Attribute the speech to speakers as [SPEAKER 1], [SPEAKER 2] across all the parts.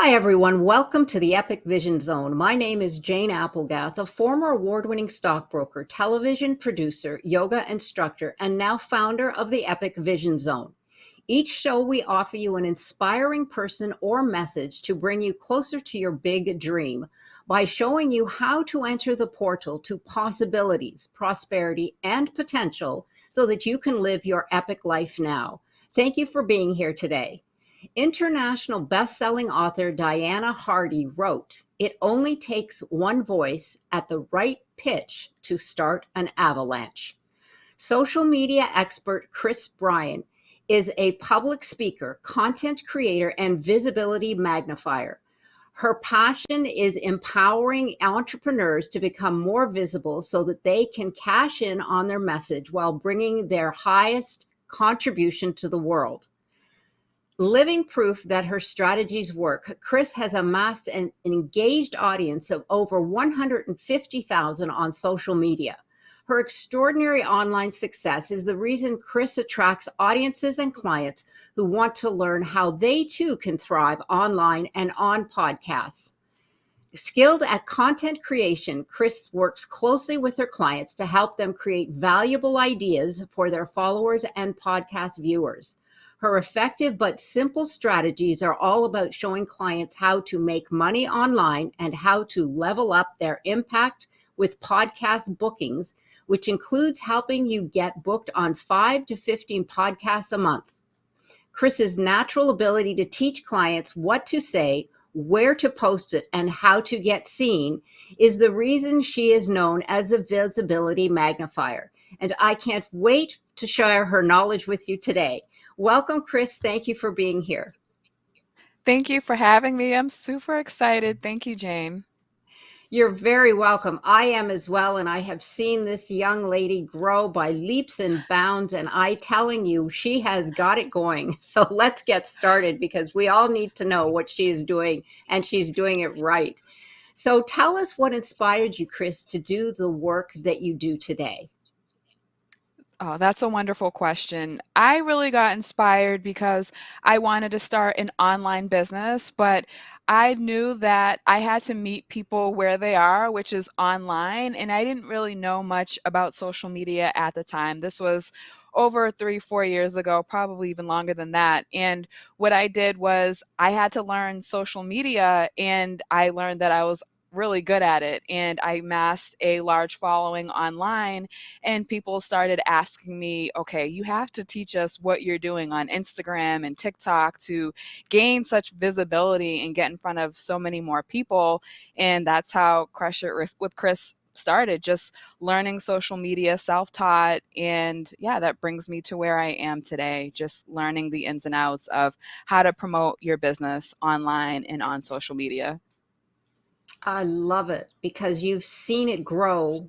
[SPEAKER 1] Hi, everyone. Welcome to the Epic Vision Zone. My name is Jane Applegath, a former award-winning stockbroker, television producer, yoga instructor, and now founder of the Epic Vision Zone. Each show, we offer you an inspiring person or message to bring you closer to your big dream by showing you how to enter the portal to possibilities, prosperity, and potential so that you can live your epic life now. Thank you for being here today. International best-selling author Diana Hardy wrote, "It only takes one voice at the right pitch to start an avalanche." Social media expert Kris Bryant is a public speaker, content creator, and visibility magnifier. Her passion is empowering entrepreneurs to become more visible so that they can cash in on their message while bringing their highest contribution to the world. Living proof that her strategies work, Kris has amassed an engaged audience of over 150,000 on social media. Her extraordinary online success is the reason Kris attracts audiences and clients who want to learn how they too can thrive online and on podcasts. Skilled at content creation, Kris works closely with her clients to help them create valuable ideas for their followers and podcast viewers. Her effective but simple strategies are all about showing clients how to make money online and how to level up their impact with podcast bookings, which includes helping you get booked on 5 to 15 podcasts a month. Kris's natural ability to teach clients what to say, where to post it, and how to get seen is the reason she is known as a visibility magnifier. And I can't wait to share her knowledge with you today. Welcome, Kris. Thank you for being here.
[SPEAKER 2] Thank you for having me. I'm super excited. Thank you, Jane.
[SPEAKER 1] You're very welcome. I am as well, and I have seen this young lady grow by leaps and bounds, and I telling you, she has got it going. So let's get started because we all need to know what she is doing, and she's doing it right. So tell us what inspired you, Kris, to do the work that you do today.
[SPEAKER 2] Oh, that's a wonderful question. I really got inspired because I wanted to start an online business, but I knew that I had to meet people where they are, which is online, and I didn't really know much about social media at the time. This was over 3, 4 years ago, probably even longer than that. And what I did was I had to learn social media, and I learned that I was really good at it, and I amassed a large following online, and people started asking me, okay, you have to teach us what you're doing on Instagram and TikTok to gain such visibility and get in front of so many more people. And that's how Crush It with Kris started, just learning social media, self-taught. And yeah, that brings me to where I am today, just learning the ins and outs of how to promote your business online and on social media.
[SPEAKER 1] I love it because you've seen it grow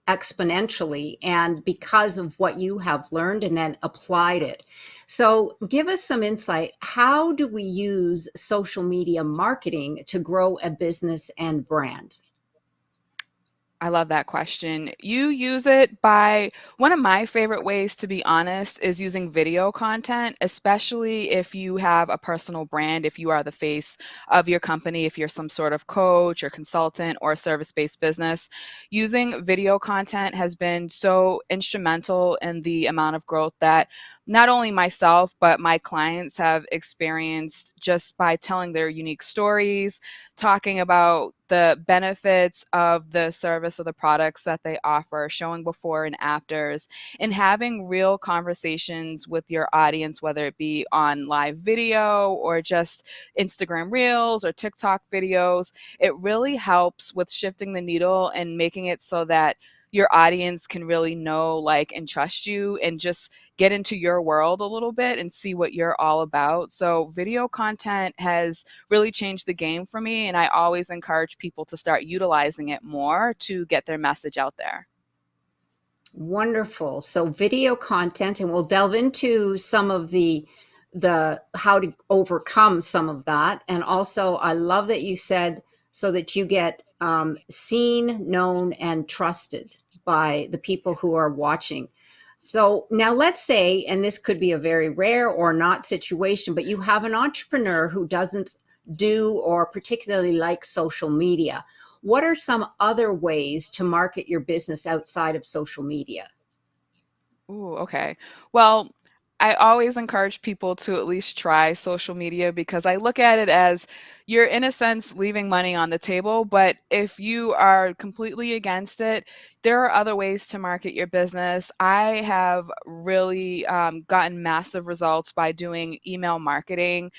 [SPEAKER 1] exponentially and because of what you have learned and then applied it. So, give us some insight. How do we use social media marketing to grow a business and brand?
[SPEAKER 2] I love that question. You use it by one of my favorite ways, to be honest, is using video content, especially if you have a personal brand, if you are the face of your company, if you're some sort of coach or consultant or service based business. Using video content has been so instrumental in the amount of growth that not only myself, but my clients have experienced just by telling their unique stories, talking about the benefits of the service or the products that they offer, showing before and afters, and having real conversations with your audience, whether it be on live video or just Instagram Reels or TikTok videos. It really helps with shifting the needle and making it so that your audience can really know, like, and trust you and just get into your world a little bit and see what you're all about. So video content has really changed the game for me, and I always encourage people to start utilizing it more to get their message out there.
[SPEAKER 1] Wonderful. So, video content, and we'll delve into some of the how to overcome some of that. And also, I love that you said so that you get seen, known, and trusted by the people who are watching. So now let's say, and this could be a very rare or not situation, but you have an entrepreneur who doesn't do or particularly like social media. What are some other ways to market your business outside of social media?
[SPEAKER 2] Ooh, okay. Well, I always encourage people to at least try social media because I look at it as you're, in a sense, leaving money on the table. But if you are completely against it, there are other ways to market your business. I have really gotten massive results by doing email marketing,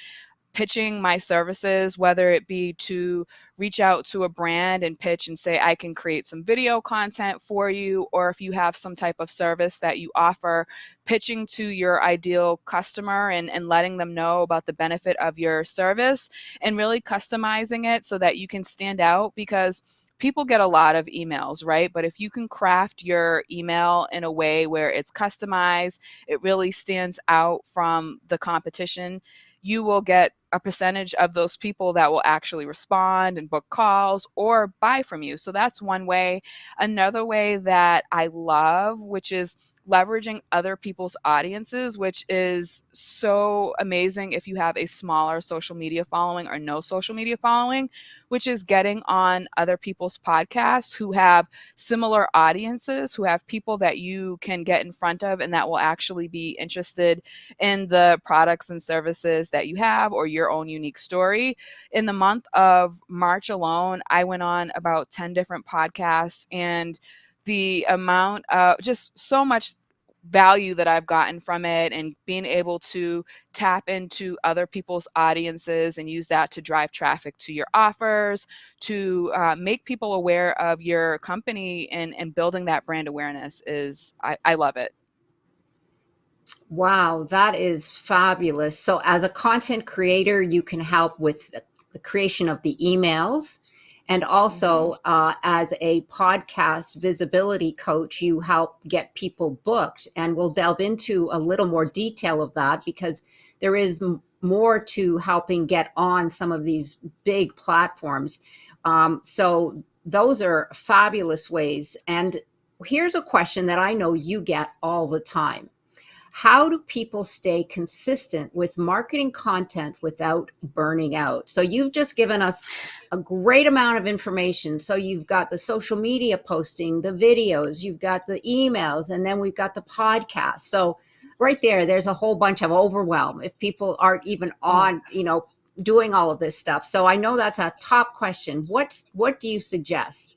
[SPEAKER 2] pitching my services, whether it be to reach out to a brand and pitch and say, I can create some video content for you, or if you have some type of service that you offer, pitching to your ideal customer and letting them know about the benefit of your service and really customizing it so that you can stand out because people get a lot of emails, right? But if you can craft your email in a way where it's customized, it really stands out from the competition, you will get a percentage of those people that will actually respond and book calls or buy from you. So that's one way. Another way that I love, which is leveraging other people's audiences, which is so amazing if you have a smaller social media following or no social media following, which is getting on other people's podcasts who have similar audiences, who have people that you can get in front of and that will actually be interested in the products and services that you have or your own unique story. In the month of March alone, I went on about 10 different podcasts, and the amount of just so much value that I've gotten from it and being able to tap into other people's audiences and use that to drive traffic to your offers, to make people aware of your company and building that brand awareness is, I love it.
[SPEAKER 1] Wow, that is fabulous. So, as a content creator, you can help with the creation of the emails. And
[SPEAKER 2] Hmm.
[SPEAKER 1] also, as a podcast visibility coach, you help get people booked. And we'll delve into a little more detail of that because there is more to helping get on some of these big platforms. So, those are fabulous ways. And here's a question that I know you get all the time: how do people stay consistent with marketing content without burning out? So you've just given us a great amount of information. So you've got the social media posting, the videos, you've got the emails, and then we've got the podcast. So right there, there's a whole bunch of overwhelm if people aren't even
[SPEAKER 2] Oh,
[SPEAKER 1] on, doing all of this stuff. So I know that's a top question. What do you suggest?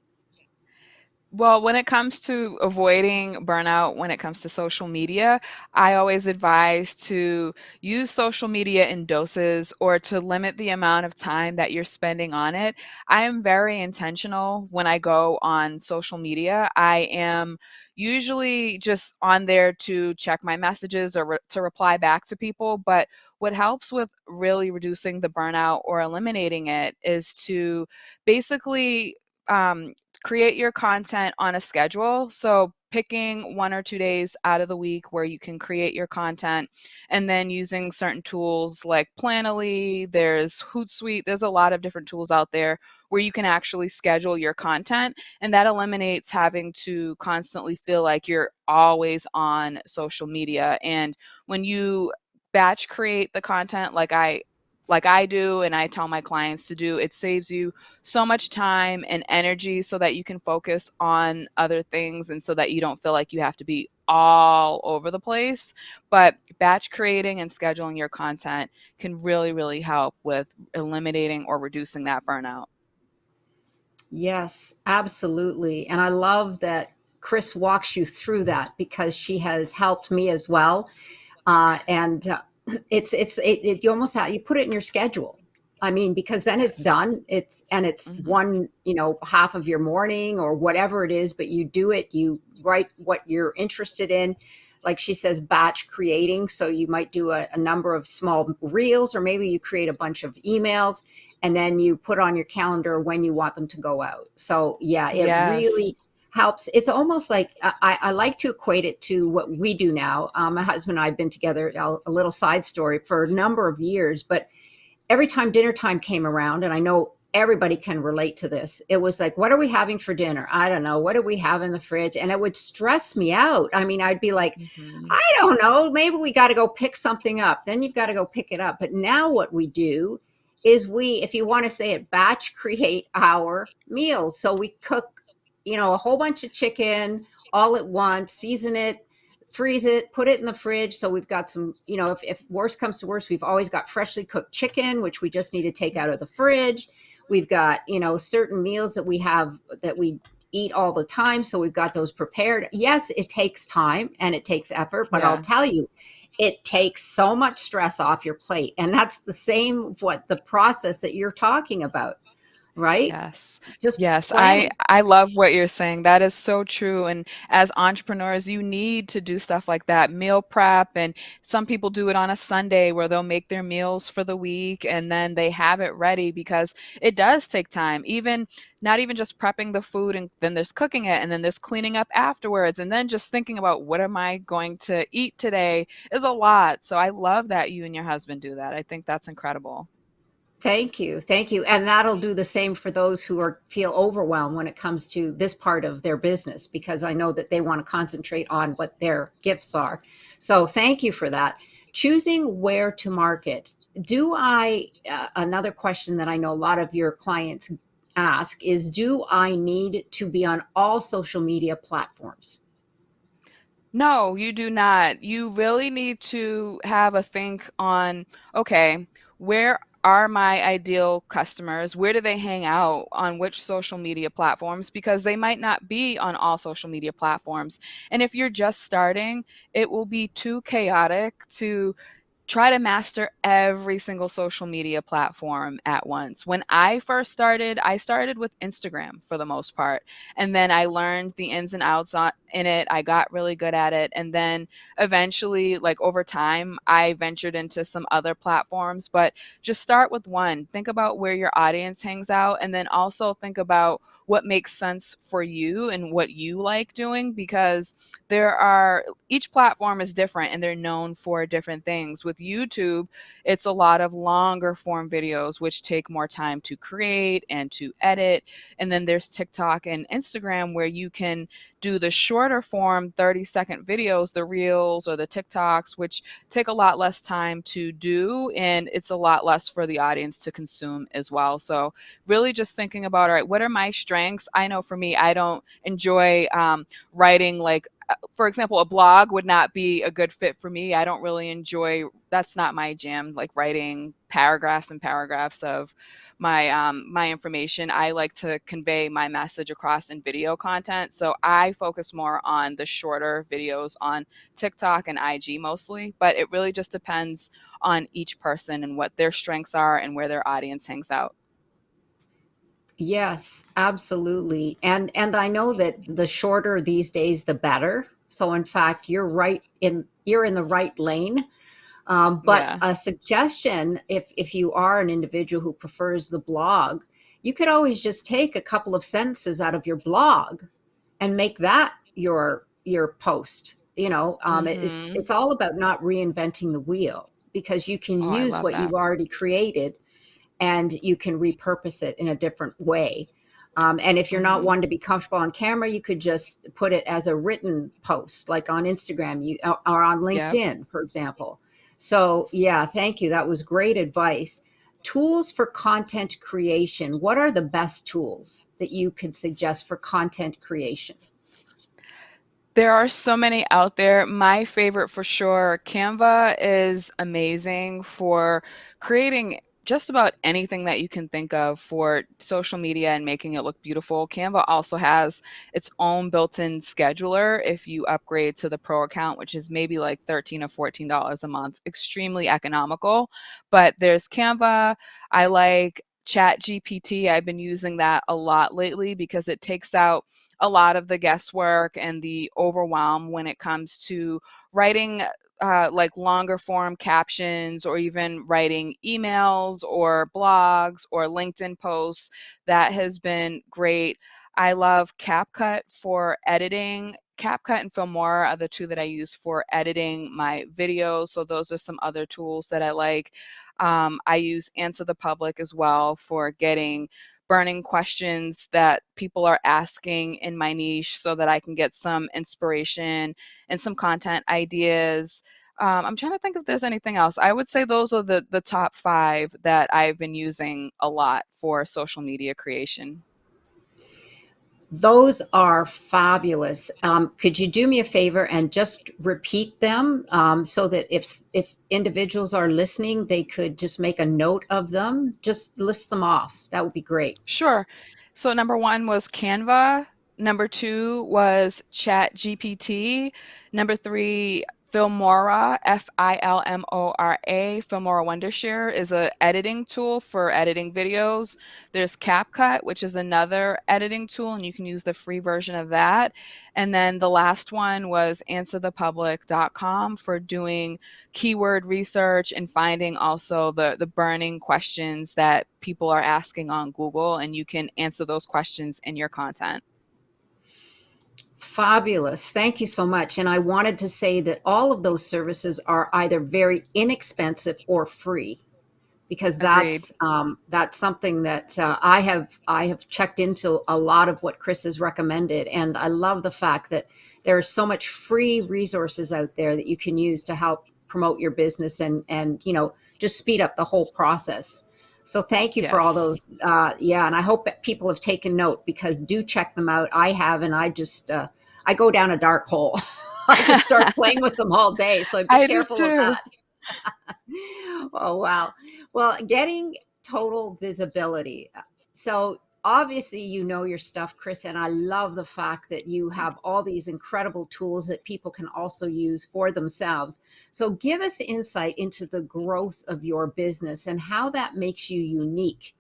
[SPEAKER 2] well, when it comes to avoiding burnout, when it comes to social media, I always advise to use social media in doses or to limit the amount of time that you're spending on it. I am very intentional when I go on social media. I am usually just on there to check my messages or to reply back to people. But what helps with really reducing the burnout or eliminating it is to basically create your content on a schedule. So picking 1 or 2 days out of the week where you can create your content and then using certain tools like Planoly, there's Hootsuite, there's a lot of different tools out there where you can actually schedule your content, and that eliminates having to constantly feel like you're always on social media. And when you batch create the content like I do and I tell my clients to do, it saves you so much time and energy so that you can focus on other things and so that you don't feel like you have to be all over the place. But batch creating and scheduling your content can really, really help with eliminating or reducing that burnout.
[SPEAKER 1] Yes, absolutely. And I love that Kris walks you through that because she has helped me as well. And you almost have, you put it in your schedule. I mean, because then it's
[SPEAKER 2] Yes.
[SPEAKER 1] done. It's
[SPEAKER 2] Hmm.
[SPEAKER 1] one, half of your morning or whatever it is, but you do it, you write what you're interested in. Like she says, batch creating. So you might do a number of small reels, or maybe you create a bunch of emails and then you put on your calendar when you want them to go out. So yeah, it
[SPEAKER 2] Yes.
[SPEAKER 1] really helps. It's almost like I like to equate it to what we do now. My husband and I have been together, a little side story, for a number of years, but every time dinner time came around, and I know everybody can relate to this, it was like, what are we having for dinner? I don't know. What do we have in the fridge? And it would stress me out. I mean, I'd be like,
[SPEAKER 2] Hmm.
[SPEAKER 1] I don't know. Maybe we got to go pick something up. Then you've got to go pick it up. But now what we do is we, if you want to say it, batch create our meals. So we cook, a whole bunch of chicken all at once, season it, freeze it, put it in the fridge. So we've got some, if worst comes to worst, we've always got freshly cooked chicken, which we just need to take out of the fridge. We've got, certain meals that we have that we eat all the time. So we've got those prepared. Yes, it takes time and it takes effort, but I'll
[SPEAKER 2] Yeah.
[SPEAKER 1] tell you, it takes so much stress off your plate. And that's the same what the process that you're talking about, right?
[SPEAKER 2] Yes.
[SPEAKER 1] Just
[SPEAKER 2] Yes, I
[SPEAKER 1] planning.
[SPEAKER 2] I love what you're saying. That is so true. And as entrepreneurs, you need to do stuff like that, meal prep. And some people do it on a Sunday where they'll make their meals for the week and then they have it ready because it does take time. Even not even just prepping the food and then there's cooking it and then there's cleaning up afterwards and then just thinking about what am I going to eat today is a lot. So I love that you and your husband do that. I think that's incredible.
[SPEAKER 1] Thank you. Thank you. And that'll do the same for those who feel overwhelmed when it comes to this part of their business, because I know that they want to concentrate on what their gifts are. So thank you for that. Choosing where to market. Another question that I know a lot of your clients ask is, do I need to be on all social media platforms?
[SPEAKER 2] No, you do not. You really need to have a think on, okay, where are my ideal customers? Where do they hang out? On which social media platforms? Because they might not be on all social media platforms. And if you're just starting, it will be too chaotic to try to master every single social media platform at once. When I first started, I started with Instagram for the most part. And then I learned the ins and outs in it. I got really good at it. And then eventually, like over time, I ventured into some other platforms. But just start with one. Think about where your audience hangs out. And then also think about what makes sense for you and what you like doing, because each platform is different and they're known for different things. With YouTube, it's a lot of longer form videos, which take more time to create and to edit. And then there's TikTok and Instagram where you can do the shorter form 30-second videos, the reels or the TikToks, which take a lot less time to do. And it's a lot less for the audience to consume as well. So really just thinking about, all right, what are my strengths? I know for me, I don't enjoy writing like for example, a blog would not be a good fit for me. I don't really enjoy, that's not my jam, like writing paragraphs and paragraphs of my information. I like to convey my message across in video content. So I focus more on the shorter videos on TikTok and IG mostly, but it really just depends on each person and what their strengths are and where their audience hangs out.
[SPEAKER 1] Yes, absolutely. And I know that the shorter these days, the better. So in fact, you're in the right lane. But
[SPEAKER 2] Yeah.
[SPEAKER 1] a suggestion, if you are an individual who prefers the blog, you could always just take a couple of sentences out of your blog and make that your post.
[SPEAKER 2] Mm-hmm.
[SPEAKER 1] It's all about not reinventing the wheel, because you can
[SPEAKER 2] Oh, I
[SPEAKER 1] use
[SPEAKER 2] love
[SPEAKER 1] what
[SPEAKER 2] that.
[SPEAKER 1] you've already created and you can repurpose it in a different way. And if you're not
[SPEAKER 2] Mm-hmm.
[SPEAKER 1] one to be comfortable on camera, you could just put it as a written post, like on Instagram, or on
[SPEAKER 2] Yep.
[SPEAKER 1] LinkedIn, for example. So, yeah, thank you. That was great advice. Tools for content creation. What are the best tools that you could suggest for content creation?
[SPEAKER 2] There are so many out there. My favorite for sure, Canva is amazing for creating just about anything that you can think of for social media and making it look beautiful. Canva also has its own built-in scheduler if you upgrade to the pro account, which is maybe like $13 or $14 a month. Extremely economical. But there's Canva. I like Chat GPT. I've been using that a lot lately because it takes out a lot of the guesswork and the overwhelm when it comes to writing like longer form captions or even writing emails or blogs or LinkedIn posts. That has been great. I love CapCut for editing. CapCut and Filmora are the two that I use for editing my videos. So those are some other tools that I like. I use Answer the Public as well for getting burning questions that people are asking in my niche so that I can get some inspiration and some content ideas. I'm trying to think if there's anything else. I would say those are the top five that I've been using a lot for social media creation.
[SPEAKER 1] Those are fabulous. Could you do me a favor and just repeat them so that if individuals are listening, they could just make a note of them? Just list them off. That would be great.
[SPEAKER 2] Sure. So number one was Canva. Number two was Chat GPT. Number three, Filmora, Filmora. Filmora Wondershare is a editing tool for editing videos. There's CapCut, which is another editing tool, and you can use the free version of that. And then the last one was answerthepublic.com for doing keyword research and finding also the burning questions that people are asking on Google, and you can answer those questions in your content.
[SPEAKER 1] Fabulous. Thank you so much. And I wanted to say that all of those services are either very inexpensive or free, because
[SPEAKER 2] Agreed.
[SPEAKER 1] that's something that I have checked into a lot of what Kris has recommended, and I love the fact that there is so much free resources out there that you can use to help promote your business and just speed up the whole process. So thank you for all
[SPEAKER 2] Yes.
[SPEAKER 1] those. Yeah, and I hope that people have taken note, because do check them out. I have, and I go down a dark hole. I just start playing with them all day. So be
[SPEAKER 2] I do
[SPEAKER 1] careful of
[SPEAKER 2] too.
[SPEAKER 1] that. Oh, wow. Well, getting total visibility. So obviously, you know your stuff, Kris, and I love the fact that you have all these incredible tools that people can also use for themselves. So give us insight into the growth of your business and how that makes you unique.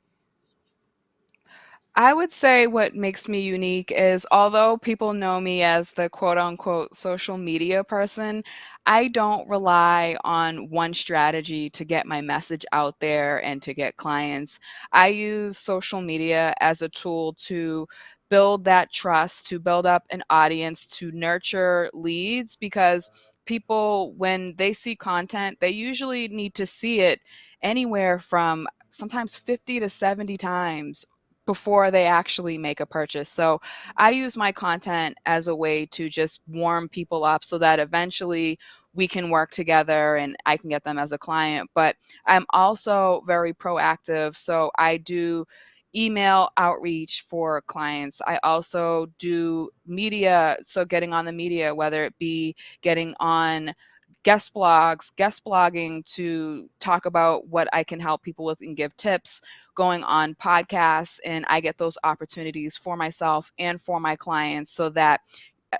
[SPEAKER 2] I would say what makes me unique is although people know me as the quote unquote social media person, I don't rely on one strategy to get my message out there and to get clients. I use social media as a tool to build that trust, to build up an audience, to nurture leads because people, when they see content, they usually need to see it anywhere from sometimes 50 to 70 times before they actually make a purchase. So I use my content as a way to just warm people up so that eventually we can work together and I can get them as a client. But I'm also very proactive. So I do email outreach for clients. I also do media. So getting on the media, whether it be getting on guest blogging to talk about what I can help people with and give tips, going on podcasts, and I get those opportunities for myself and for my clients so that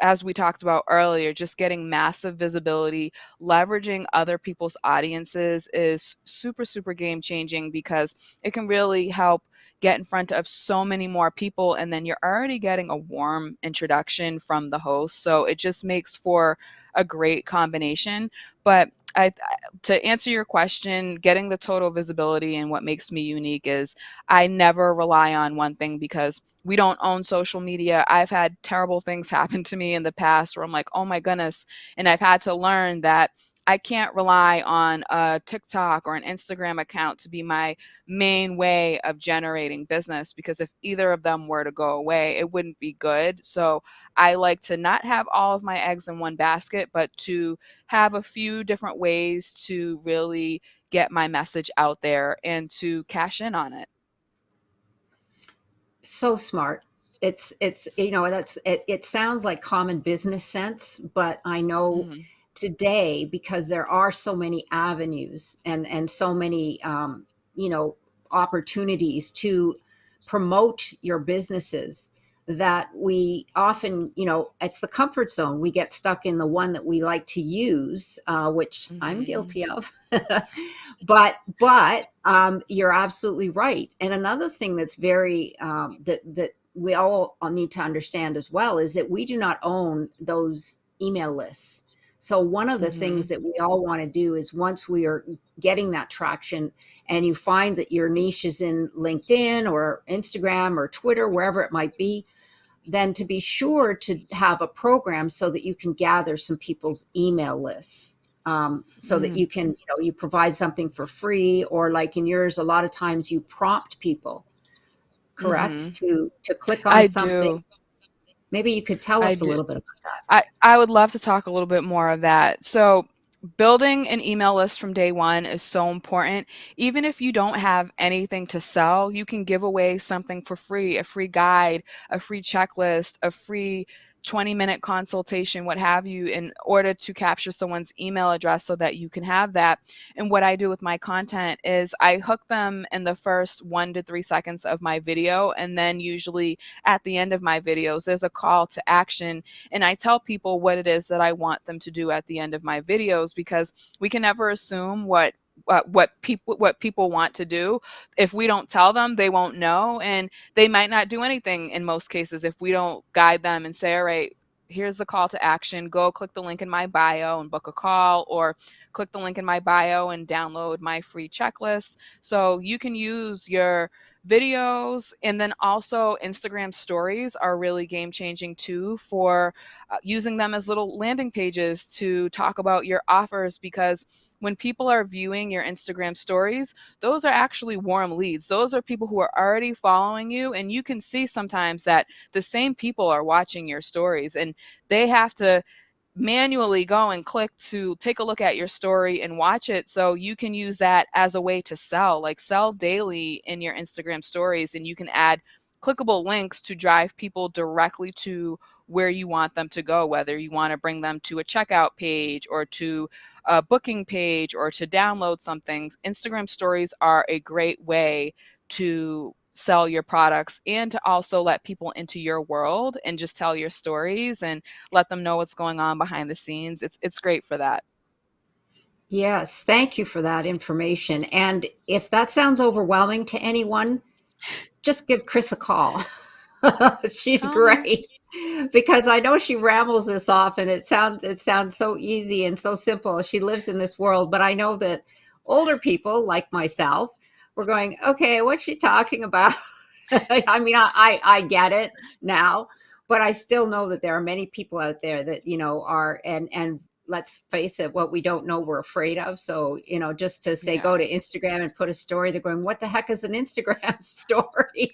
[SPEAKER 2] as we talked about earlier, just getting massive visibility, leveraging other people's audiences is super, super game changing because it can really help get in front of so many more people. And then you're already getting a warm introduction from the host. So it just makes for a great combination. But to answer your question, getting the total visibility and what makes me unique is I never rely on one thing because we don't own social media. I've had terrible things happen to me in the past where I'm like, oh my goodness. And I've had to learn that I can't rely on a TikTok or an Instagram account to be my main way of generating business because if either of them were to go away, it wouldn't be good. So I like to not have all of my eggs in one basket, but to have a few different ways to really get my message out there and to cash in on it.
[SPEAKER 1] So smart. It sounds like common business sense, but I know
[SPEAKER 2] Mhm.
[SPEAKER 1] today, because there are so many avenues and so many you know opportunities to promote your businesses, that we often, it's the comfort zone. We get stuck in the one that we like to use, which I'm
[SPEAKER 2] Mhm.
[SPEAKER 1] guilty of. But you're absolutely right. And another thing that's very that we all need to understand as well is that we do not own those email lists. So one of the things
[SPEAKER 2] Mhm.
[SPEAKER 1] that we all want to do is, once we are getting that traction and you find that your niche is in LinkedIn or Instagram or Twitter, wherever it might be, then to be sure to have a program so that you can gather some people's email lists, so that
[SPEAKER 2] Mm.
[SPEAKER 1] you can, you provide something for free, or like in yours, a lot of times you prompt people, correct,
[SPEAKER 2] Mhm.
[SPEAKER 1] to click on
[SPEAKER 2] I
[SPEAKER 1] something.
[SPEAKER 2] do.
[SPEAKER 1] Maybe you could tell
[SPEAKER 2] I
[SPEAKER 1] us a
[SPEAKER 2] do.
[SPEAKER 1] little bit about that.
[SPEAKER 2] I would love to talk a little bit more of that. So Building an email list from day one is so important. Even if you don't have anything to sell, you can give away something for free, a free guide, a free checklist, a free 20-minute consultation, what have you, in order to capture someone's email address so that you can have that. And what I do with my content is I hook them in the first 1 to 3 seconds of my video. And then usually at the end of my videos, there's a call to action. And I tell people what it is that I want them to do at the end of my videos, because we can never assume what people want to do. If we don't tell them, they won't know, and they might not do anything in most cases if we don't guide them and say, all right, here's the call to action, go click the link in my bio and book a call, or click the link in my bio and download my free checklist. So you can use your videos, and then also Instagram stories are really game changing too, for using them as little landing pages to talk about your offers, because when people are viewing your Instagram stories, those are actually warm leads. Those are people who are already following you, and you can see sometimes that the same people are watching your stories, and they have to manually go and click to take a look at your story and watch it. So you can use that as a way to sell, like sell daily in your Instagram stories, and you can add clickable links to drive people directly to where you want them to go, whether you want to bring them to a checkout page or to a booking page or to download something. Instagram stories are a great way to sell your products and to also let people into your world and just tell your stories and let them know what's going on behind the scenes. It's great for that.
[SPEAKER 1] Yes, thank you for that information. And if that sounds overwhelming to anyone, just give Kris a call. She's
[SPEAKER 2] Call me.
[SPEAKER 1] great because I know she rambles this off and it sounds so easy and so simple. She lives in this world, but I know that older people like myself were going, okay, what's she talking about? I mean, I get it now, but I still know that there are many people out there that, are, and let's face it, what we don't know, we're afraid of. So, just to say, go
[SPEAKER 2] Yeah.
[SPEAKER 1] to Instagram and put a story, they're going, what the heck is an Instagram story?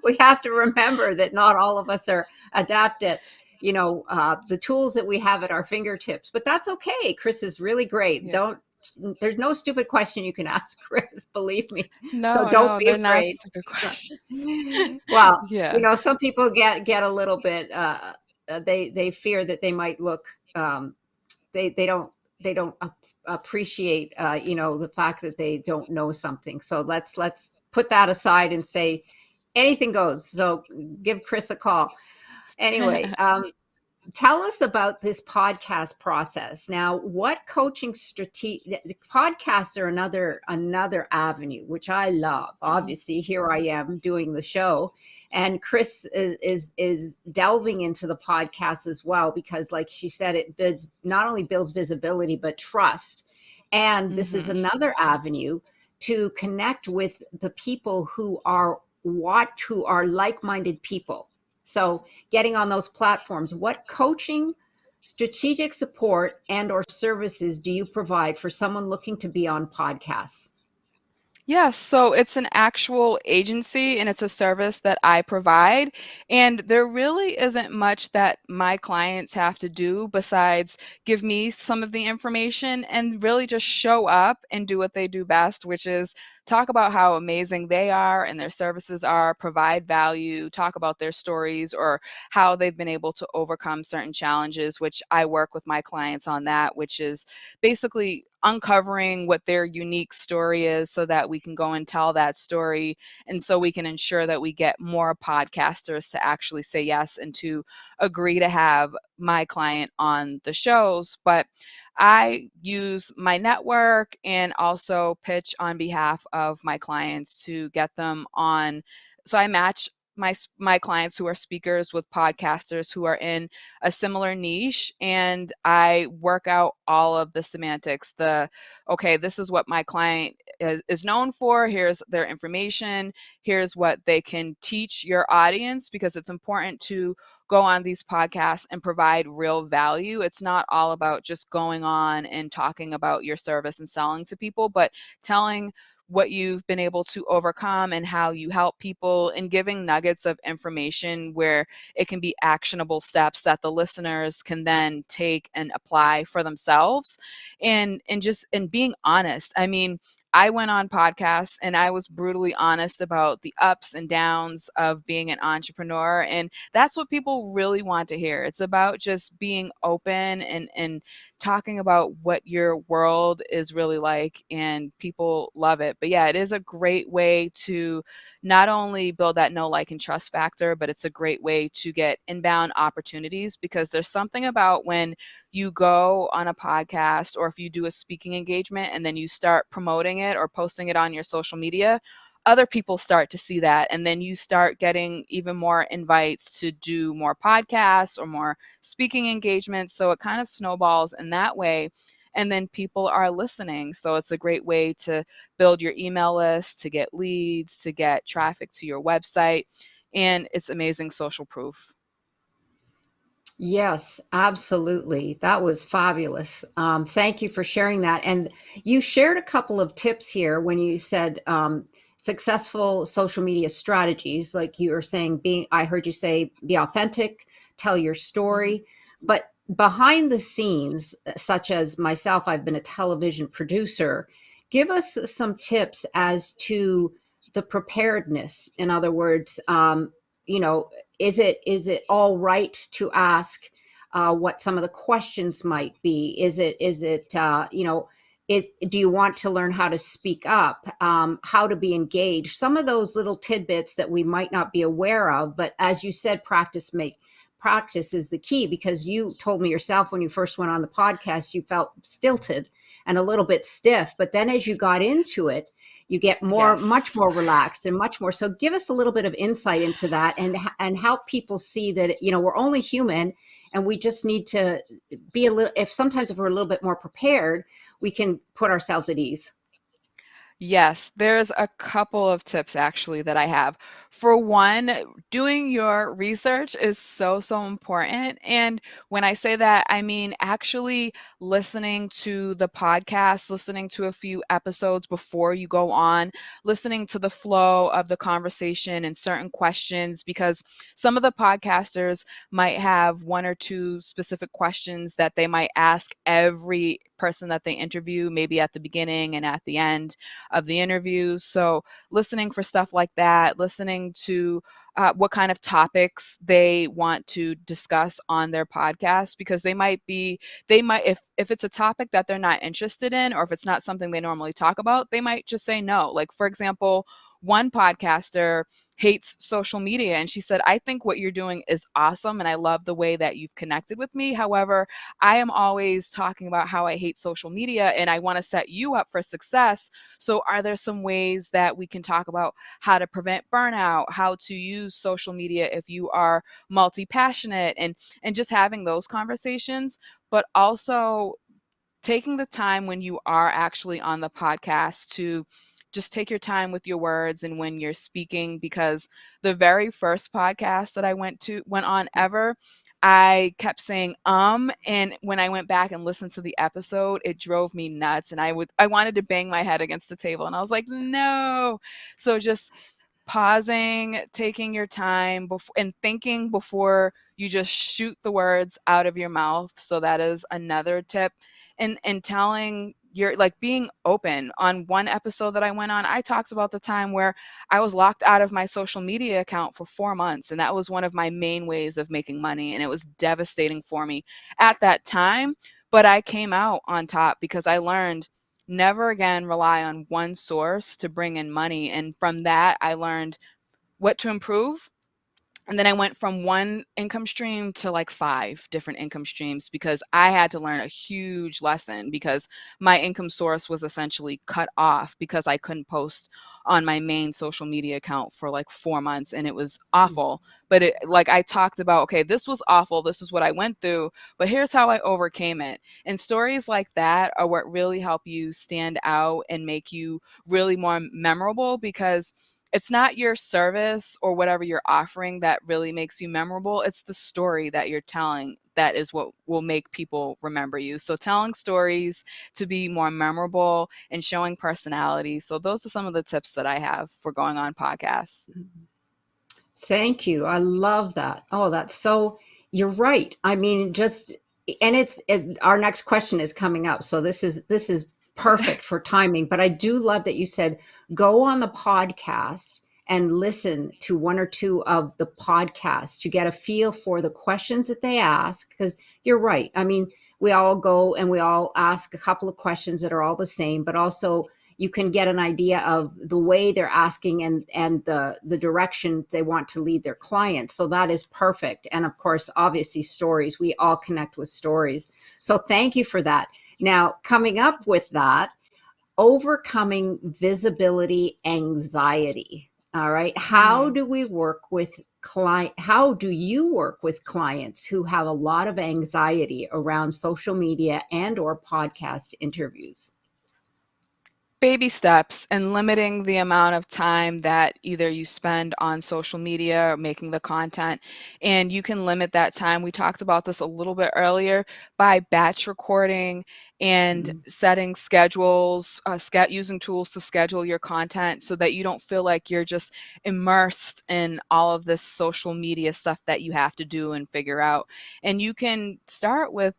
[SPEAKER 1] We have to remember that not all of us are adept at, the tools that we have at our fingertips, but that's okay. Kris is really great.
[SPEAKER 2] Yeah.
[SPEAKER 1] There's no stupid question you can ask Kris, believe me. So
[SPEAKER 2] No,
[SPEAKER 1] don't
[SPEAKER 2] no,
[SPEAKER 1] be
[SPEAKER 2] they're not
[SPEAKER 1] afraid.
[SPEAKER 2] stupid questions.
[SPEAKER 1] Well,
[SPEAKER 2] Yeah.
[SPEAKER 1] some people get a little bit, they fear that they might look, they don't appreciate, the fact that they don't know something. So let's put that aside and say anything goes. So give Kris a call. Anyway, tell us about this podcast process. Now, what coaching strategy, podcasts are another avenue, which I love.
[SPEAKER 2] Mhm.
[SPEAKER 1] Obviously, here I am doing the show, and Kris is delving into the podcast as well, because like she said, it builds, not only builds visibility but trust. And this is
[SPEAKER 2] Mhm.
[SPEAKER 1] another avenue to connect with the people who are like-minded people. So getting on those platforms, what coaching, strategic support, and or services do you provide for someone looking to be on podcasts?
[SPEAKER 2] Yes, so it's an actual agency and it's a service that I provide. And there really isn't much that my clients have to do besides give me some of the information and really just show up and do what they do best, which is talk about how amazing they are and their services are, provide value, talk about their stories or how they've been able to overcome certain challenges, which I work with my clients on that, which is basically uncovering what their unique story is so that we can go and tell that story. And so we can ensure that we get more podcasters to actually say yes and to agree to have my client on the shows. But I use my network and also pitch on behalf of my clients to get them on. So I match my clients who are speakers with podcasters who are in a similar niche, and I work out all of the semantics. Okay, this is what my client is known for, here's their information, here's what they can teach your audience, because it's important to go on these podcasts and provide real value. It's not all about just going on and talking about your service and selling to people, but telling what you've been able to overcome and how you help people, and giving nuggets of information where it can be actionable steps that the listeners can then take and apply for themselves. And being honest. I mean, I went on podcasts and I was brutally honest about the ups and downs of being an entrepreneur. And that's what people really want to hear. It's about just being open and talking about what your world is really like, and people love it. But yeah, it is a great way to not only build that know, like, and trust factor, but it's a great way to get inbound opportunities, because there's something about when you go on a podcast, or if you do a speaking engagement and then you start promoting it or posting it on your social media, other people start to see that, and then you start getting even more invites to do more podcasts or more speaking engagements. So it kind of snowballs in that way, and then people are listening. So it's a great way to build your email list, to get leads, to get traffic to your website, and it's amazing social proof.
[SPEAKER 1] Yes, absolutely. That was fabulous. Thank you for sharing that. And you shared a couple of tips here when you said successful social media strategies. Like you were saying, I heard you say, be authentic, tell your
[SPEAKER 2] Mhm.
[SPEAKER 1] story. But behind the scenes, such as myself, I've been a television producer. Give us some tips as to the preparedness. In other words, you know, is it all right to ask what some of the questions might be? Do you want to learn how to speak up, how to be engaged? Some of those little tidbits that we might not be aware of, but as you said, practice is the key, because you told me yourself when you first went on the podcast, you felt stilted and a little bit stiff, but then as you got into it, you get much
[SPEAKER 2] Yes.
[SPEAKER 1] more relaxed and much more. So give us a little bit of insight into that, and help people see that, we're only human, and we just need to be a little, if we're a little bit more prepared, we can put ourselves at ease.
[SPEAKER 2] Yes, there's a couple of tips actually that I have. For one, doing your research is so, so important. And when I say that, I mean actually listening to the podcast, listening to a few episodes before you go on, listening to the flow of the conversation and certain questions, because some of the podcasters might have one or two specific questions that they might ask every person that they interview, maybe at the beginning and at the end of the interviews. So listening for stuff like that, listening to what kind of topics they want to discuss on their podcast, because if it's a topic that they're not interested in, or if it's not something they normally talk about, they might just say no. Like, for example, one podcaster hates social media, and she said, I think what you're doing is awesome and I love the way that you've connected with me. However, I am always talking about how I hate social media and I want to set you up for success. So are there some ways that we can talk about how to prevent burnout, how to use social media if you are multi-passionate, and just having those conversations, but also taking the time when you are actually on the podcast to just take your time with your words and when you're speaking. Because the very first podcast that I went on ever, I kept saying and when I went back and listened to the episode, it drove me nuts, and I wanted to bang my head against the table, and I was like, no. So just pausing, taking your time and thinking before you just shoot the words out of your mouth. So that is another tip. And telling your, like, being open. On one episode that I went on, I talked about the time where I was locked out of my social media account for 4 months, and that was one of my main ways of making money, and it was devastating for me at that time. But I came out on top because I learned never again rely on one source to bring in money. And from that, I learned what to improve. And then I went from one income stream to like 5 different income streams, because I had to learn a huge lesson, because my income source was essentially cut off because I couldn't post on my main social media account for like 4 months, and it was awful. But like I talked about, okay, this was awful. This is what I went through, but here's how I overcame it. And stories like that are what really help you stand out and make you really more memorable, because it's not your service or whatever you're offering that really makes you memorable. It's the story that you're telling that is what will make people remember you. So telling stories to be more memorable and showing personality. So those are some of the tips that I have for going on podcasts.
[SPEAKER 1] Thank you. I love that. Oh, that's so, you're right. I mean, just, and our next question is coming up. So this is perfect for timing, but I do love that you said go on the podcast and listen to one or two of the podcasts to get a feel for the questions that they ask. Because you're right. I mean, we all go and we all ask a couple of questions that are all the same, but also you can get an idea of the way they're asking and the direction they want to lead their clients. So that is perfect. And of course, obviously stories, we all connect with stories. So thank you for that. Now, coming up with that, overcoming visibility anxiety. All right. How
[SPEAKER 2] Mm.
[SPEAKER 1] do we work with how do you work with clients who have a lot of anxiety around social media and or podcast interviews?
[SPEAKER 2] Baby steps and limiting the amount of time that either you spend on social media or making the content. And you can limit that time. We talked about this a little bit earlier by batch recording and
[SPEAKER 1] Mm.
[SPEAKER 2] setting schedules, using tools to schedule your content so that you don't feel like you're just immersed in all of this social media stuff that you have to do and figure out. And you can start with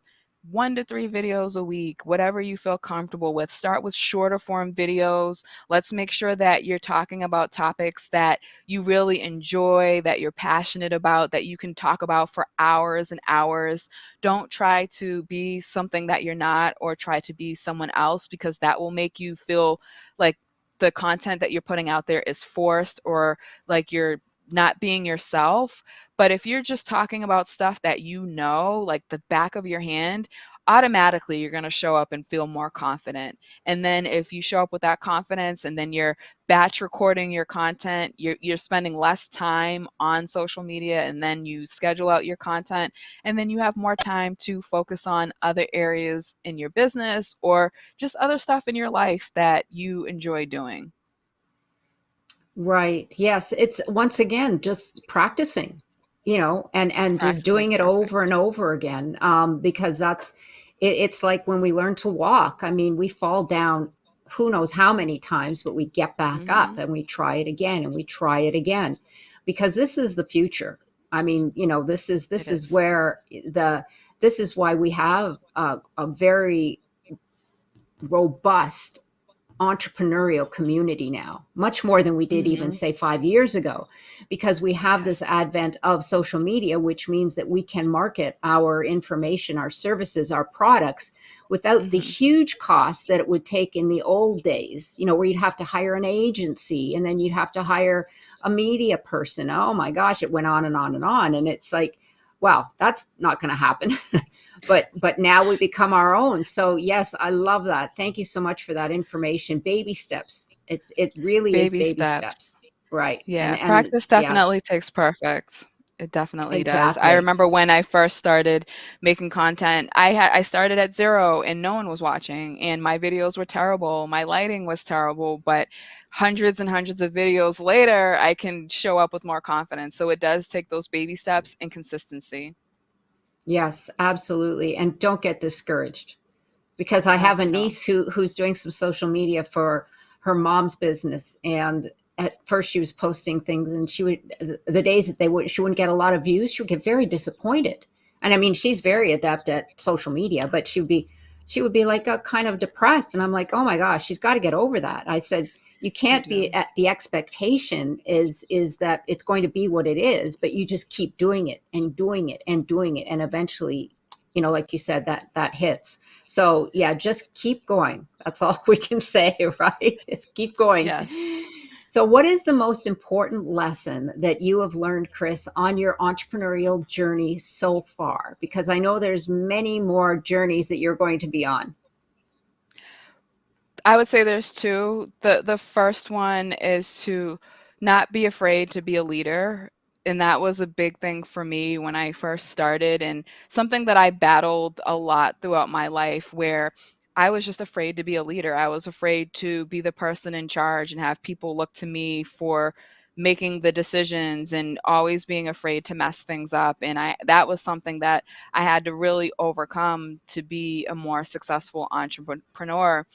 [SPEAKER 2] 1 to 3 videos a week, whatever you feel comfortable with. Start with shorter form videos. Let's make sure that you're talking about topics that you really enjoy, that you're passionate about, that you can talk about for hours and hours. Don't try to be something that you're not or try to be someone else, because that will make you feel like the content that you're putting out there is forced or like you're not being yourself. But if you're just talking about stuff that you know, like the back of your hand, automatically you're going to show up and feel more confident. And then if you show up with that confidence and then you're batch recording your content, you're spending less time on social media, and then you schedule out your content, and then you have more time to focus on other areas in your business or just other stuff in your life that you enjoy doing.
[SPEAKER 1] Right. Yes. It's once again just practicing, and just
[SPEAKER 2] Practice
[SPEAKER 1] doing
[SPEAKER 2] makes
[SPEAKER 1] it over and
[SPEAKER 2] perfect.
[SPEAKER 1] over again. Because it's like when we learn to walk. I mean, we fall down who knows how many times, but we get back up
[SPEAKER 2] Hmm.
[SPEAKER 1] and we try it again and we try it again, because this is the future. I mean,
[SPEAKER 2] It
[SPEAKER 1] this is
[SPEAKER 2] is.
[SPEAKER 1] where this is why we have a very robust entrepreneurial community now, much more than we did even
[SPEAKER 2] Hmm.
[SPEAKER 1] say 5 years ago, because we have this
[SPEAKER 2] Yes.
[SPEAKER 1] advent of social media, which means that we can market our information, our services, our products without the
[SPEAKER 2] Hmm.
[SPEAKER 1] huge costs that it would take in the old days, where you'd have to hire an agency and then you'd have to hire a media person. Oh my gosh, it went on and on and on. And it's like, wow, that's not going to happen. But now we become our own. So yes, I love that. Thank you so much for that information. Baby steps. It really is
[SPEAKER 2] Baby
[SPEAKER 1] baby
[SPEAKER 2] steps.
[SPEAKER 1] steps. Right.
[SPEAKER 2] Yeah,
[SPEAKER 1] And
[SPEAKER 2] practice
[SPEAKER 1] yeah,
[SPEAKER 2] definitely takes perfect. It definitely does. I
[SPEAKER 1] exactly.
[SPEAKER 2] remember when I first started making content, I started at 0 and no one was watching and my videos were terrible. My lighting was terrible, but hundreds and hundreds of videos later, I can show up with more confidence. So it does take those baby steps and consistency.
[SPEAKER 1] Yes, absolutely. And don't get discouraged, because I
[SPEAKER 2] No,
[SPEAKER 1] have a
[SPEAKER 2] no.
[SPEAKER 1] niece who's doing some social media for her mom's business, and at first she was posting things, and she would, the days that she wouldn't get a lot of views, she would get very disappointed. And I mean, she's very adept at social media, but she would be like kind of depressed, and I'm like, oh my gosh, she's got to get over that. I said, you
[SPEAKER 2] You
[SPEAKER 1] can't be
[SPEAKER 2] do.
[SPEAKER 1] at the expectation is that it's going to be what it is, but you just keep doing it and doing it and doing it, and eventually, like you said, that hits. So yeah, just keep going. That's all we can say, right? Just keep going.
[SPEAKER 2] Yes.
[SPEAKER 1] So what is the most important lesson that you have learned, Kris, on your entrepreneurial journey so far? Because I know there's many more journeys that you're going to be on.
[SPEAKER 2] I would say there's two. The first one is to not be afraid to be a leader. And that was a big thing for me when I first started, and something that I battled a lot throughout my life, where I was just afraid to be a leader. I was afraid to be the person in charge and have people look to me for making the decisions and always being afraid to mess things up. And that was something that I had to really overcome to be a more successful entrepreneur.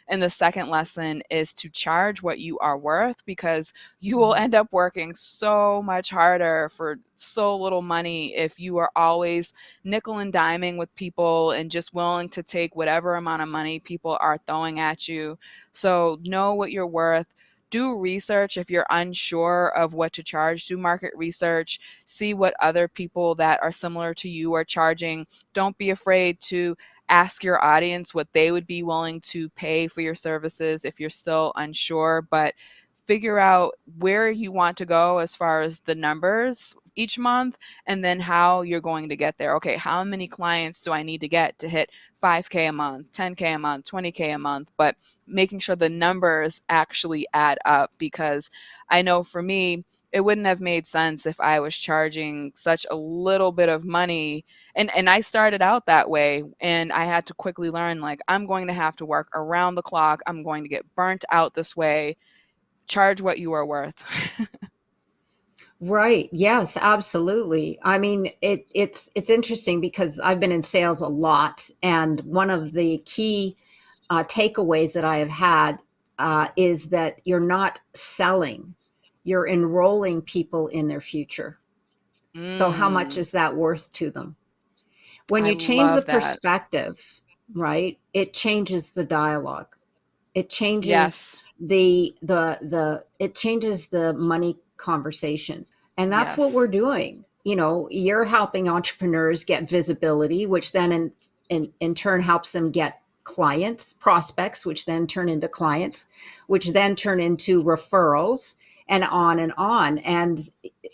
[SPEAKER 2] And the second lesson is to charge what you are worth, because you will end up working so much harder for so little money if you are always nickel and diming with people and just willing to take whatever amount of money people are throwing at you. So know what you're worth. Do research if you're unsure of what to charge. Do market research. See what other people that are similar to you are charging. Don't be afraid to ask your audience what they would be willing to pay for your services if you're still unsure. But figure out where you want to go as far as the numbers each month, and then how you're going to get there. Okay, how many clients do I need to get to hit 5K a month, 10K a month, 20K a month? But making sure the numbers actually add up, because I know for me, it wouldn't have made sense if I was charging such a little bit of money. And I started out that way, and I had to quickly learn, like, I'm going to have to work around the clock. I'm going to get burnt out this way. Charge what you are worth.
[SPEAKER 1] Right. Yes, absolutely. I mean, it's interesting because I've been in sales a lot, and one of the key takeaways that I have had is that you're not selling, you're enrolling people in their future. So how much
[SPEAKER 2] Mm,
[SPEAKER 1] is that worth to them? When
[SPEAKER 2] I
[SPEAKER 1] you change the
[SPEAKER 2] love that.
[SPEAKER 1] perspective, right, it changes the dialogue. It changes
[SPEAKER 2] Yes.
[SPEAKER 1] it changes the money conversation. And that's what we're
[SPEAKER 2] Yes.
[SPEAKER 1] doing. You know, you're helping entrepreneurs get visibility, which then in turn helps them get clients, prospects, which then turn into clients, which then turn into referrals, and on and on. And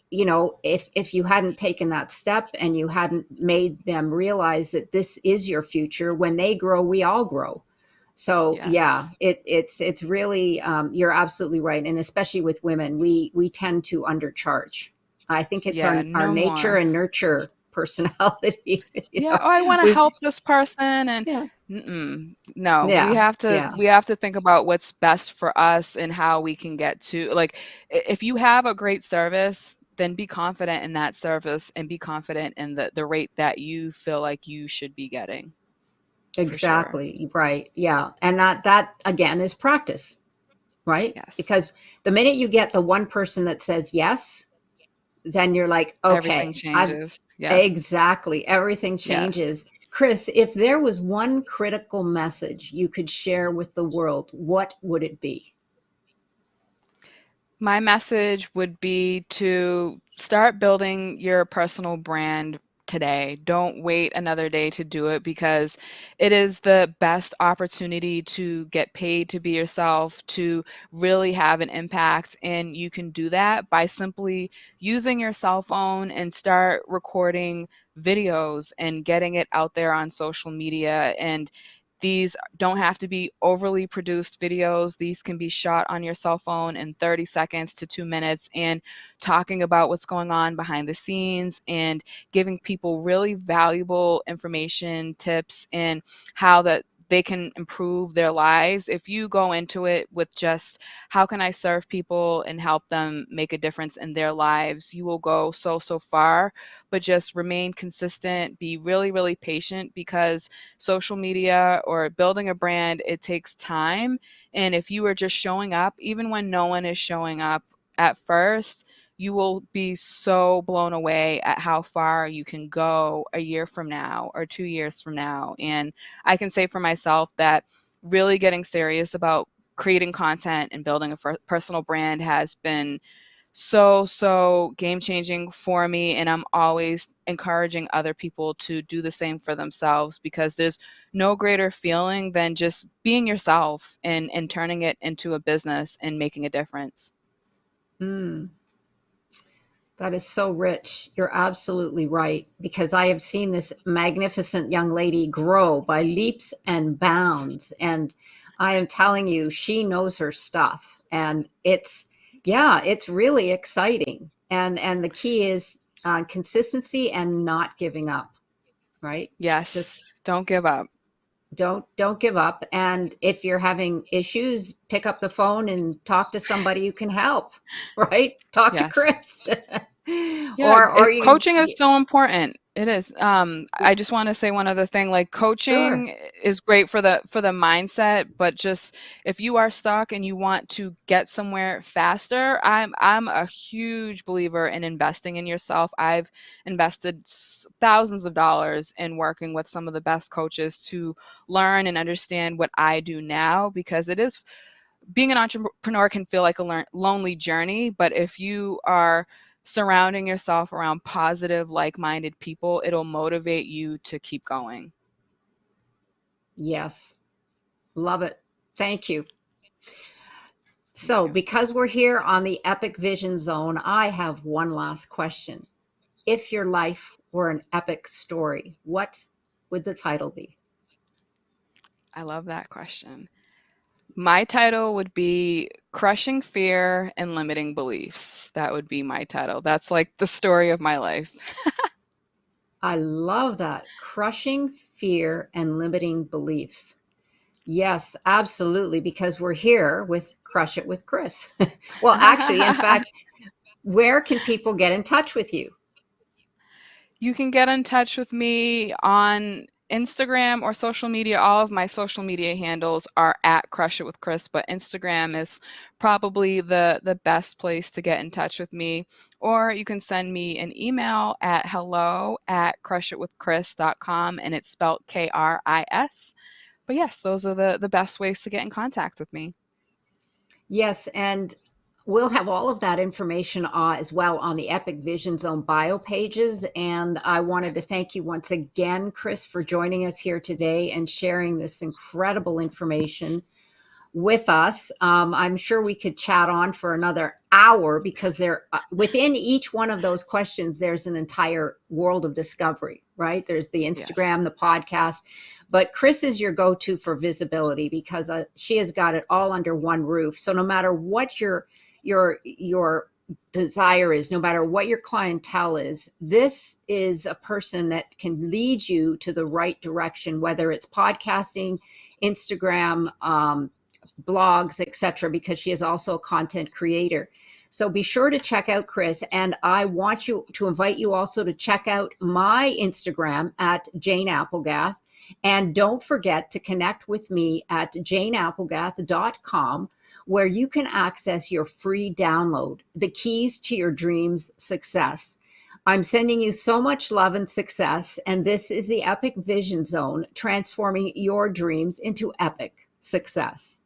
[SPEAKER 1] you know, if you hadn't taken that step and you hadn't made them realize that this is your future, when they grow, we all grow. So yeah,
[SPEAKER 2] Yes.
[SPEAKER 1] it's really you're absolutely right, and especially with women, we tend to undercharge. I think it's
[SPEAKER 2] Yeah,
[SPEAKER 1] our
[SPEAKER 2] no
[SPEAKER 1] nature
[SPEAKER 2] more.
[SPEAKER 1] and nurture personality. You
[SPEAKER 2] Yeah,
[SPEAKER 1] know,
[SPEAKER 2] oh, I want to
[SPEAKER 1] we
[SPEAKER 2] help this person, and
[SPEAKER 1] yeah
[SPEAKER 2] no, we
[SPEAKER 1] yeah
[SPEAKER 2] have to
[SPEAKER 1] yeah
[SPEAKER 2] we have to think about what's best for us and how we can get to, like, if you have a great service, then be confident in that service and be confident in the rate that you feel like you should be getting, for sure.
[SPEAKER 1] exactly right yeah, and that again is practice, right?
[SPEAKER 2] Yes.
[SPEAKER 1] Because the minute you get the one person that says yes, then you're like,
[SPEAKER 2] Everything
[SPEAKER 1] okay, I've
[SPEAKER 2] changes. Yes.
[SPEAKER 1] exactly everything
[SPEAKER 2] Yes.
[SPEAKER 1] changes. Chris, if there was one critical message you could share with the world, what would it be?
[SPEAKER 2] My message would be to start building your personal brand today. Don't wait another day to do it, because it is the best opportunity to get paid to be yourself, to really have an impact. And you can do that by simply using your cell phone and start recording videos and getting it out there on social media. And these don't have to be overly produced videos. These can be shot on your cell phone in 30 seconds to 2 minutes, and talking about what's going on behind the scenes and giving people really valuable information, tips, and how that they can improve their lives. If you go into it with just, how can I serve people and help them make a difference in their lives, you will go so far. But just remain consistent, be really, really patient, because social media or building a brand, it takes time. And if you are just showing up, even when no one is showing up at first, you will be so blown away at how far you can go a year from now or 2 years from now. And I can say for myself that really getting serious about creating content and building a personal brand has been so game changing for me. And I'm always encouraging other people to do the same for themselves, because there's no greater feeling than just being yourself and turning it into a business and making a difference.
[SPEAKER 1] Mm. That is so rich. You're absolutely right. Because I have seen this magnificent young lady grow by leaps and bounds. And I am telling you, she knows her stuff. And yeah, it's really exciting. And the key is consistency and not giving up, right? Just
[SPEAKER 2] Yes, don't give up.
[SPEAKER 1] Don't give up. And if you're having issues, pick up the phone and talk to somebody who can help, right? Talk to
[SPEAKER 2] Yes.
[SPEAKER 1] Kris.
[SPEAKER 2] Yeah,
[SPEAKER 1] Or you,
[SPEAKER 2] coaching is so important. It is. I just want to say one other thing. Like
[SPEAKER 1] sure.
[SPEAKER 2] coaching is great for the mindset, but just if you are stuck and you want to get somewhere faster, I'm a huge believer in investing in yourself. I've invested thousands of dollars in working with some of the best coaches to learn and understand what I do now, because it is, being an entrepreneur can feel like a lonely journey, but if you are surrounding yourself around positive, like-minded people, it'll motivate you to keep going.
[SPEAKER 1] Yes. Love it. Thank you.
[SPEAKER 2] Thank
[SPEAKER 1] So,
[SPEAKER 2] you.
[SPEAKER 1] because we're here on the Epic Vision Zone, I have one last question. If your life were an epic story, what would the title be?
[SPEAKER 2] I love that question. My title would be Crushing Fear and Limiting Beliefs. That would be my title. That's like the story of my life.
[SPEAKER 1] I love that. Crushing fear and limiting beliefs. Yes, absolutely, because we're here with Crush It with Kris. Well, actually, in fact, where can people get in touch with you?
[SPEAKER 2] You can get in touch with me on Instagram or social media. All of my social media handles are at Crush It with Kris, but Instagram is probably the best place to get in touch with me. Or you can send me an email at hello@crushitwithkris.com, and it's spelled Kris. But yes, those are the best ways to get in contact with me.
[SPEAKER 1] Yes, and we'll have all of that information as well on the Epic Vision Zone bio pages. And I wanted to thank you once again, Kris, for joining us here today and sharing this incredible information with us. I'm sure we could chat on for another hour because there, within each one of those questions, there's an entire world of discovery, right? There's the
[SPEAKER 2] Yes.
[SPEAKER 1] Instagram, the podcast, but Kris is your go-to for visibility because she has got it all under one roof. So no matter what your desire is, no matter what your clientele is, this is a person that can lead you to the right direction, whether it's podcasting, Instagram, blogs, etc., because she is also a content creator. So be sure to check out Kris. And I want you to invite you also to check out my Instagram at Jane Applegath. And don't forget to connect with me at janeapplegath.com, where you can access your free download, The Keys to Your Dreams Success. I'm sending you so much love and success. And this is the Epic Vision Zone, transforming your dreams into epic success.